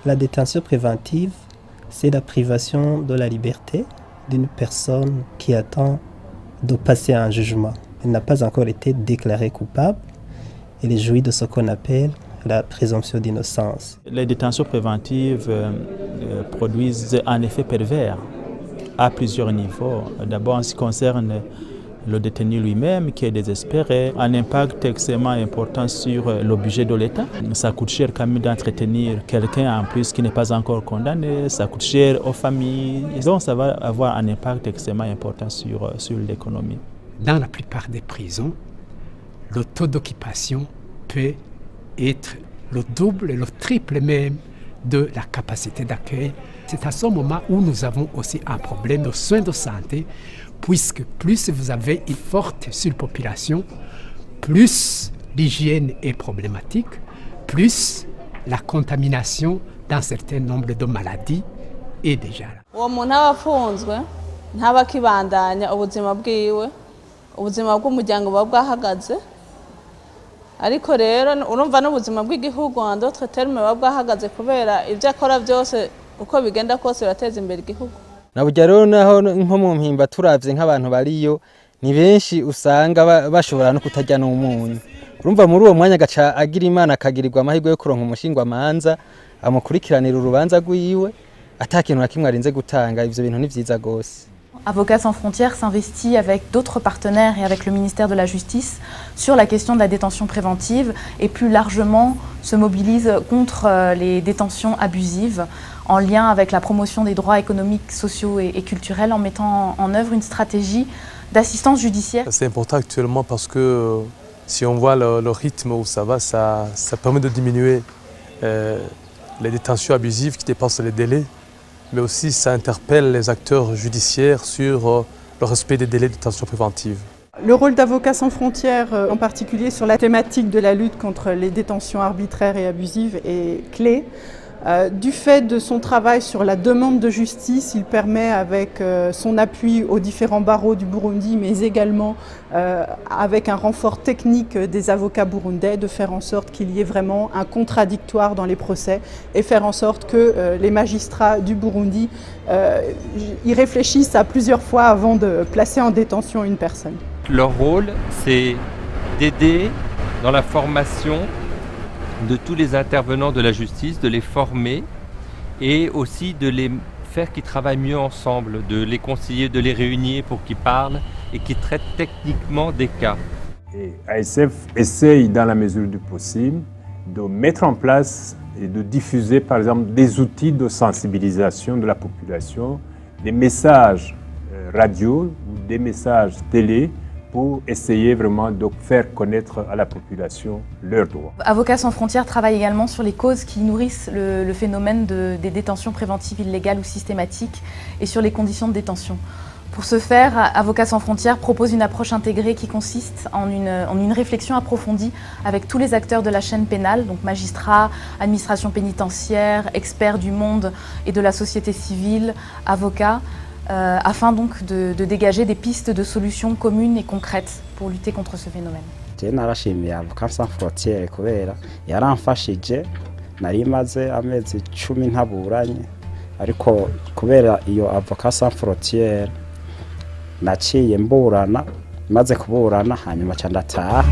La détention préventive, c'est la privation de la liberté d'une personne qui attend de passer un jugement. Elle n'a pas encore été déclarée coupable. Elle jouit de ce qu'on appelle la présomption d'innocence. Les détentions préventives produisent un effet pervers à plusieurs niveaux. D'abord, en ce qui concerne le détenu lui-même, qui est désespéré, un impact extrêmement important sur le budget de l'État. Ça coûte cher quand même d'entretenir quelqu'un en plus qui n'est pas encore condamné, ça coûte cher aux familles, donc ça va avoir un impact extrêmement important sur l'économie. Dans la plupart des prisons, le taux d'occupation peut être le double, le triple même de la capacité d'accueil. C'est à ce moment où nous avons aussi un problème de soins de santé, puisque plus vous avez une forte surpopulation, plus l'hygiène est problématique, plus la contamination d'un certain nombre de maladies est déjà là. Uwo muntu aba afunzwe ntaba akibandanya ubuzima bwiwe, ubuzima bw'umuryango buba bwahagaze, ariko rero urumva n'ubuzima bw'igihugu en d'autres termes buba bwahagaze kubera ibyo akora byose uko bigenda kose birateza imbere igihugu. Na burya rero naho nko mu mpimba turavye nk'abantu bariyo ni benshi usanga bashobora no kutajya n'umunyu. Urumva muri uwo mwanya gaca agira Imana akagirirwa amahirwe yo kuronka umushingwa manza amukurikiranira urubanza rwiwe atakintu na kimwe arinze gutanga, ivyo bintu ni vyiza gose. Avocats sans frontières s'investit avec d'autres partenaires et avec le ministère de la Justice sur la question de la détention préventive et plus largement se mobilise contre les détentions abusives en lien avec la promotion des droits économiques, sociaux et culturels en mettant en œuvre une stratégie d'assistance judiciaire. C'est important actuellement parce que si on voit le rythme où ça va, ça permet de diminuer les détentions abusives qui dépassent les délais. Mais aussi ça interpelle les acteurs judiciaires sur le respect des délais de détention préventive. Le rôle d'Avocats sans frontières, en particulier sur la thématique de la lutte contre les détentions arbitraires et abusives, est clé. Du fait de son travail sur la demande de justice, il permet avec son appui aux différents barreaux du Burundi, mais également avec un renfort technique des avocats burundais, de faire en sorte qu'il y ait vraiment un contradictoire dans les procès et faire en sorte que les magistrats du Burundi y réfléchissent à plusieurs fois avant de placer en détention une personne. Leur rôle, c'est d'aider dans la formation de tous les intervenants de la justice, de les former et aussi de les faire qu'ils travaillent mieux ensemble, de les conseiller, de les réunir pour qu'ils parlent et qu'ils traitent techniquement des cas. Et ASF essaye dans la mesure du possible de mettre en place et de diffuser par exemple des outils de sensibilisation de la population, des messages radio ou des messages télé pour essayer vraiment de faire connaître à la population leurs droits. Avocats sans frontières travaille également sur les causes qui nourrissent le phénomène des détentions préventives illégales ou systématiques et sur les conditions de détention. Pour ce faire, Avocats sans frontières propose une approche intégrée qui consiste en une réflexion approfondie avec tous les acteurs de la chaîne pénale, donc magistrats, administration pénitentiaire, experts du monde et de la société civile, avocats, afin donc de dégager des pistes de solutions communes et concrètes pour lutter contre ce phénomène. Narashimiye Avocats sans frontières kubera yaramfashije nari maze amezi 10 ntaburanye ariko kubera iyo Avocats sans frontières naciye mburana maze kuburana hanyuma ca ndataha.